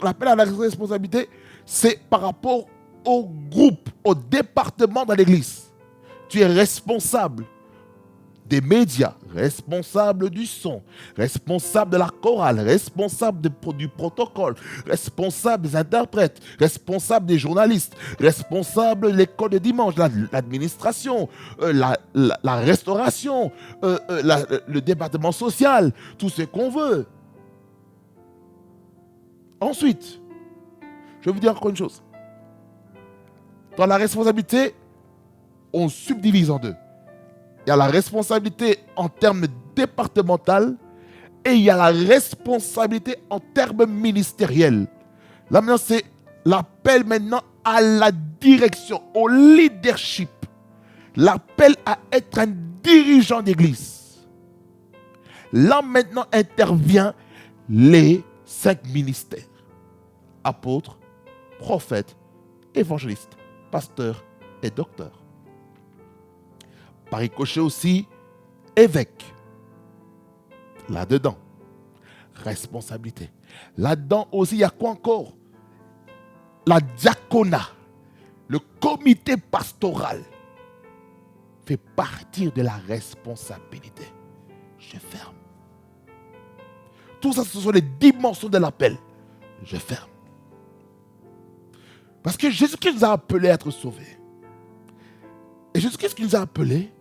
l'appel à la responsabilité, c'est par rapport au groupe, au département dans l'Église. Tu es responsable des médias, responsable du son, responsable de la chorale, responsable du protocole, responsable des interprètes, responsable des journalistes, responsable de l'école de dimanche, l'administration, la restauration, le département social, tout ce qu'on veut. Ensuite, je vais vous dire encore une chose. Dans la responsabilité, on subdivise en deux. Il y a la responsabilité en termes départemental et il y a la responsabilité en termes ministériels. Là maintenant, c'est l'appel maintenant à la direction, au leadership. L'appel à être un dirigeant d'église. Là maintenant intervient les 5 ministères. Apôtres, prophètes, évangélistes, pasteurs et docteurs. Par ricochet aussi, évêque. Là-dedans, responsabilité. Là-dedans aussi, il y a quoi encore? La diaconat, le comité pastoral fait partie de la responsabilité. Je ferme. Tout ça, ce sont les dimensions de l'appel. Je ferme. Parce que Jésus-Christ nous a appelés à être sauvés. Et Jésus-Christ qui nous a appelés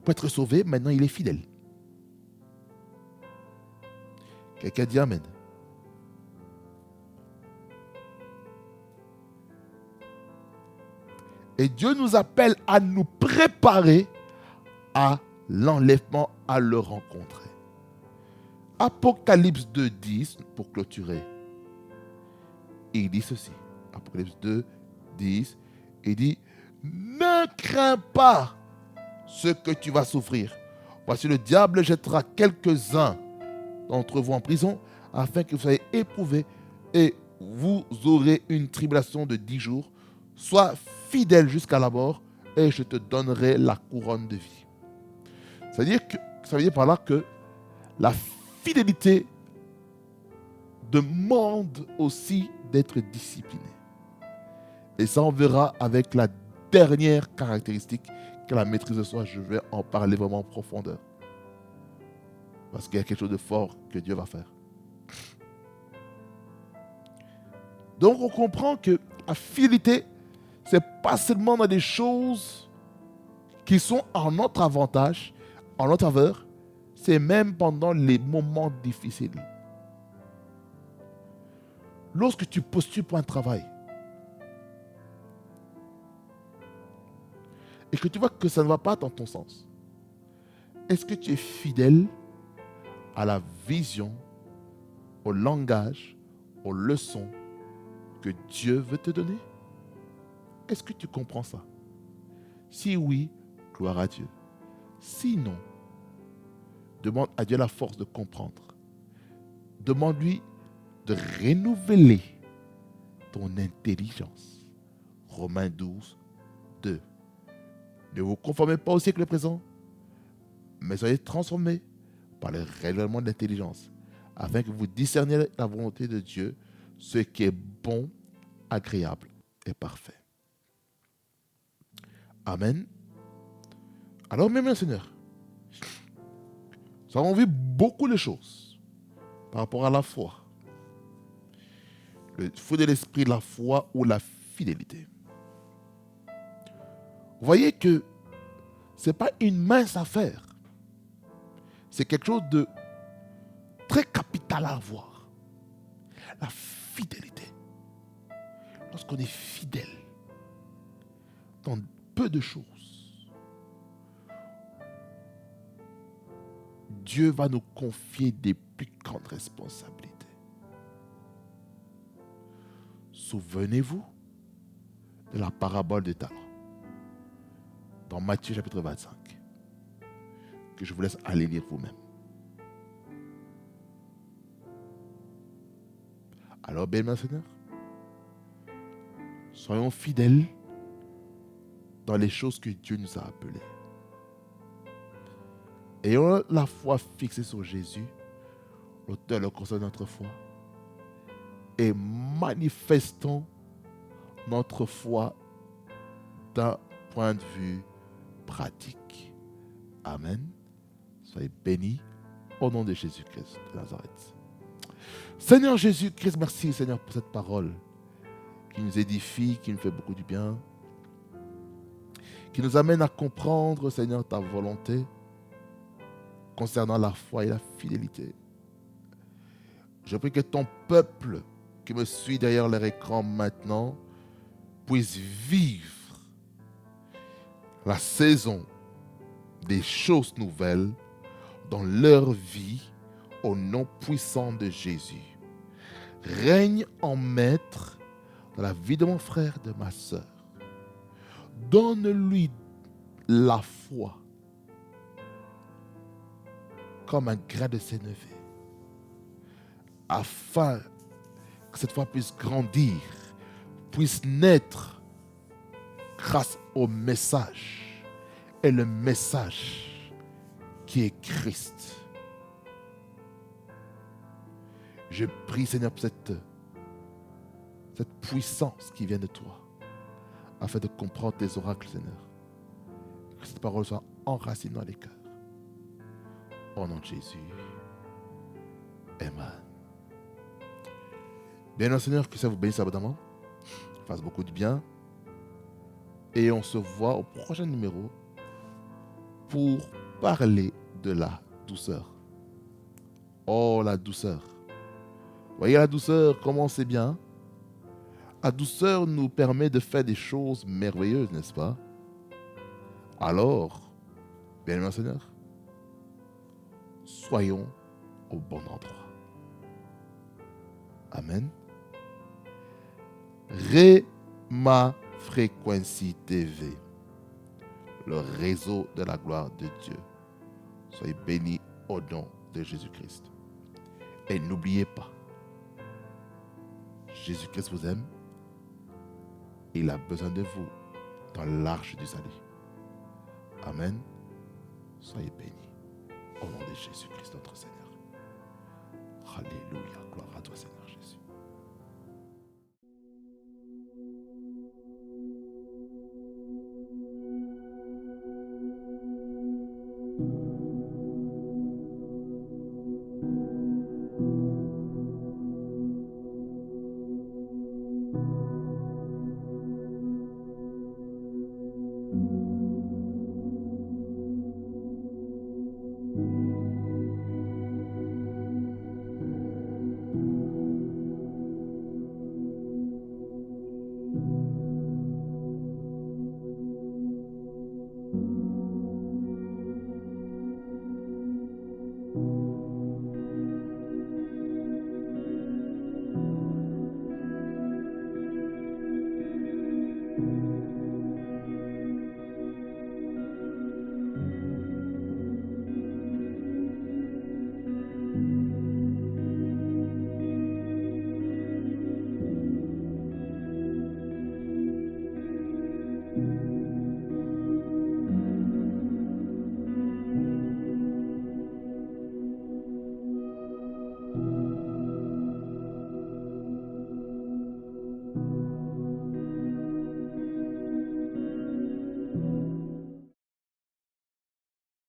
pour être sauvés, maintenant il est fidèle. Quelqu'un dit Amen. Et Dieu nous appelle à nous préparer à l'enlèvement, à le rencontrer. Apocalypse 2:10, pour clôturer, il dit ceci. Apocalypse 2:10, il dit: ne crains pas ce que tu vas souffrir. Voici, le diable jettera quelques-uns d'entre vous en prison, afin que vous soyez éprouvés, et vous aurez une tribulation de 10 jours. Sois fidèle jusqu'à la mort, et je te donnerai la couronne de vie. Ça veut dire par là que la fidélité demande aussi d'être discipliné. Et ça, on verra avec la dernière caractéristique, que la maîtrise de soi. Je vais en parler vraiment en profondeur. Parce qu'il y a quelque chose de fort que Dieu va faire. Donc, on comprend que la fidélité, ce n'est pas seulement dans des choses qui sont en notre avantage, en notre faveur, c'est même pendant les moments difficiles. Lorsque tu postules pour un travail, et que tu vois que ça ne va pas dans ton sens, est-ce que tu es fidèle à la vision, au langage, aux leçons que Dieu veut te donner? Est-ce que tu comprends ça? Si oui, gloire à Dieu. Sinon, demande à Dieu la force de comprendre. Demande-lui de renouveler ton intelligence. Romains 12:2. Ne vous conformez pas au siècle présent, mais soyez transformés par le règlement de l'intelligence, afin que vous discerniez la volonté de Dieu, ce qui est bon, agréable et parfait. Amen. Alors, mes Seigneur, nous avons vu beaucoup de choses par rapport à la foi. Le fruit de l'esprit, la foi ou la fidélité. Vous voyez que ce n'est pas une mince affaire. C'est quelque chose de très capital à avoir. La fidélité. lorsqu'on est fidèle dans peu de choses, Dieu va nous confier des plus grandes responsabilités. Souvenez-vous de la parabole des talents dans Matthieu chapitre 25, que je vous laisse aller lire vous-même. Alors, bien, Seigneur, soyons fidèles dans les choses que Dieu nous a appelées. Ayons la foi fixée sur Jésus, l'auteur et le concepteur de notre foi, et manifestons notre foi d'un point de vue pratique. Amen. Soyez bénis au nom de Jésus-Christ de Nazareth. Seigneur Jésus-Christ, merci Seigneur pour cette parole qui nous édifie, qui nous fait beaucoup du bien, qui nous amène à comprendre, Seigneur, ta volonté concernant la foi et la fidélité. Je prie que ton peuple qui me suit derrière leur écran maintenant puisse vivre la saison des choses nouvelles dans leur vie au nom puissant de Jésus. Règne en maître dans la vie de mon frère et de ma sœur. Donne-lui la foi comme un grain de sénévé, afin que cette foi puisse grandir, puisse naître grâce au message, et le message qui est Christ. Je prie, Seigneur, pour cette puissance qui vient de toi, afin de comprendre tes oracles, Seigneur. Que cette parole soit enracinée dans les cœurs. Au nom de Jésus. Amen. Bien, Seigneur, que ça vous bénisse abondamment, fasse beaucoup de bien. Et on se voit au prochain numéro pour parler de la douceur. Oh, la douceur. Voyez la douceur, comment c'est bien. La douceur nous permet de faire des choses merveilleuses, n'est-ce pas? Alors, bien-aimé Seigneur, soyons au bon endroit. Amen. Rema Frequency TV, le réseau de la gloire de Dieu. Soyez bénis au nom de Jésus-Christ. Et n'oubliez pas, Jésus-Christ vous aime. Il a besoin de vous dans l'arche du salut. Amen. Soyez bénis au nom de Jésus-Christ notre Seigneur. Alléluia. Gloire à toi, Seigneur.